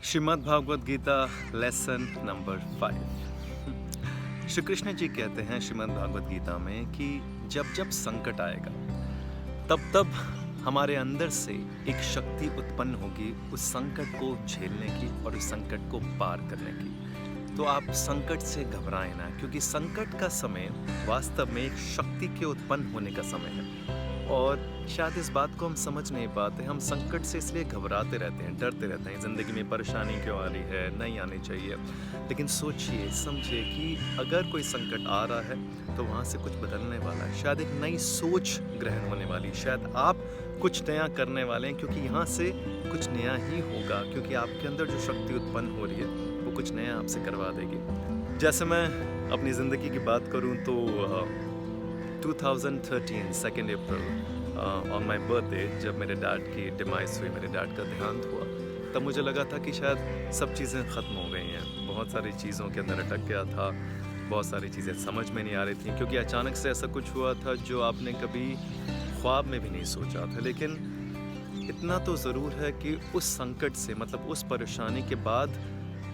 Shrimad Bhagavad Gita lesson number 5। Shri Krishna ji कहते हैं श्रीमद् भागवत गीता में कि जब जब संकट आएगा तब तब हमारे अंदर से एक शक्ति उत्पन्न होगी उस संकट को झेलने की और उस संकट को पार करने की। तो आप संकट से घबराएं ना, क्योंकि संकट का समय वास्तव में एक शक्ति के उत्पन्न होने का समय है। और शायद इस बात को हम समझ नहीं पाते। हम संकट से इसलिए घबराते रहते हैं, डरते रहते हैं, ज़िंदगी में परेशानी क्यों आ रही है, नहीं आनी चाहिए। लेकिन सोचिए समझिए कि अगर कोई संकट आ रहा है तो वहाँ से कुछ बदलने वाला है, शायद एक नई सोच ग्रहण होने वाली, शायद आप कुछ नया करने वाले हैं, क्योंकि यहाँ से कुछ नया ही होगा, क्योंकि आपके अंदर जो शक्ति उत्पन्न हो रही है वो कुछ नया आपसे करवा देगी। जैसे मैं अपनी ज़िंदगी की बात करूँ तो 2013 2 अप्रैल ऑन माई बर्थडे जब मेरे डैड की डिमाइस हुई, मेरे डैड का देहांत हुआ, तब मुझे लगा था कि शायद सब चीज़ें ख़त्म हो गई हैं। बहुत सारी चीज़ों के अंदर अटक गया था, बहुत सारी चीज़ें समझ में नहीं आ रही थी, क्योंकि अचानक से ऐसा कुछ हुआ था जो आपने कभी ख्वाब में भी नहीं सोचा था। लेकिन इतना तो ज़रूर है कि उस संकट से, मतलब उस परेशानी के बाद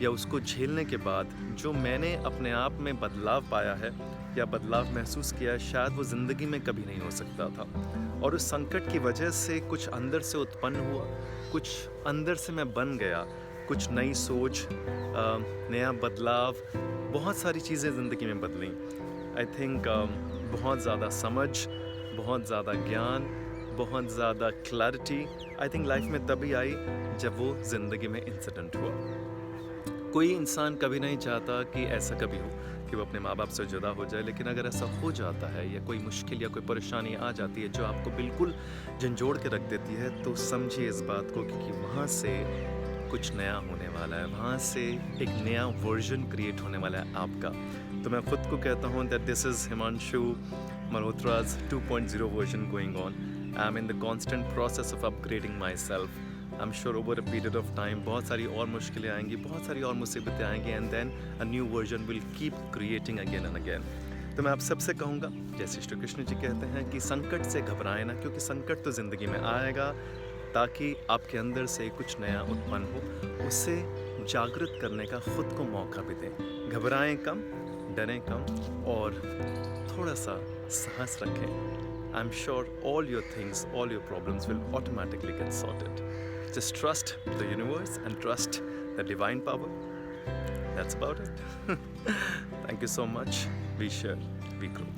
या उसको झेलने के बाद जो मैंने अपने आप में बदलाव पाया है या बदलाव महसूस किया है, शायद वो ज़िंदगी में कभी नहीं हो सकता था। और उस संकट की वजह से कुछ अंदर से उत्पन्न हुआ, कुछ अंदर से मैं बन गया, कुछ नई सोच, नया बदलाव, बहुत सारी चीज़ें ज़िंदगी में बदली। आई थिंक बहुत ज़्यादा समझ, बहुत ज़्यादा ज्ञान, बहुत ज़्यादा क्लैरिटी आई थिंक लाइफ में तभी आई जब वो ज़िंदगी में इंसिडेंट हुआ। कोई इंसान कभी नहीं चाहता कि ऐसा कभी हो कि वो अपने माँ बाप से जुदा हो जाए, लेकिन अगर ऐसा हो जाता है या कोई मुश्किल या कोई परेशानी आ जाती है जो आपको बिल्कुल झंझोड़ के रख देती है, तो समझिए इस बात को, क्योंकि वहाँ से कुछ नया होने वाला है, वहाँ से एक नया वर्जन क्रिएट होने वाला है आपका। तो मैं खुद को कहता हूँ that this is Himanshu Malhotra's 2.0 version going on. I am in the constant process of upgrading myself. I am sure over a period of time बहुत सारी और मुश्किलें आएंगी, बहुत सारी और मुसीबतें आएंगी, and then a new version will keep creating again and again. तो मैं आप सबसे कहूँगा, जैसे श्री कृष्ण जी कहते हैं कि संकट से घबराएं ना, क्योंकि संकट तो ज़िंदगी में आएगा, ताकि आपके अंदर से कुछ नया उत्पन्न हो, उससे जागृत करने का खुद को मौका भी दें। घबराएं कम, डरें कम, और थोड़ा सा साहस रखें। I'm sure all your things, all your problems will automatically get sorted. Just trust the universe and trust the divine power. That's about it. Thank you so much. Be sure, be grow.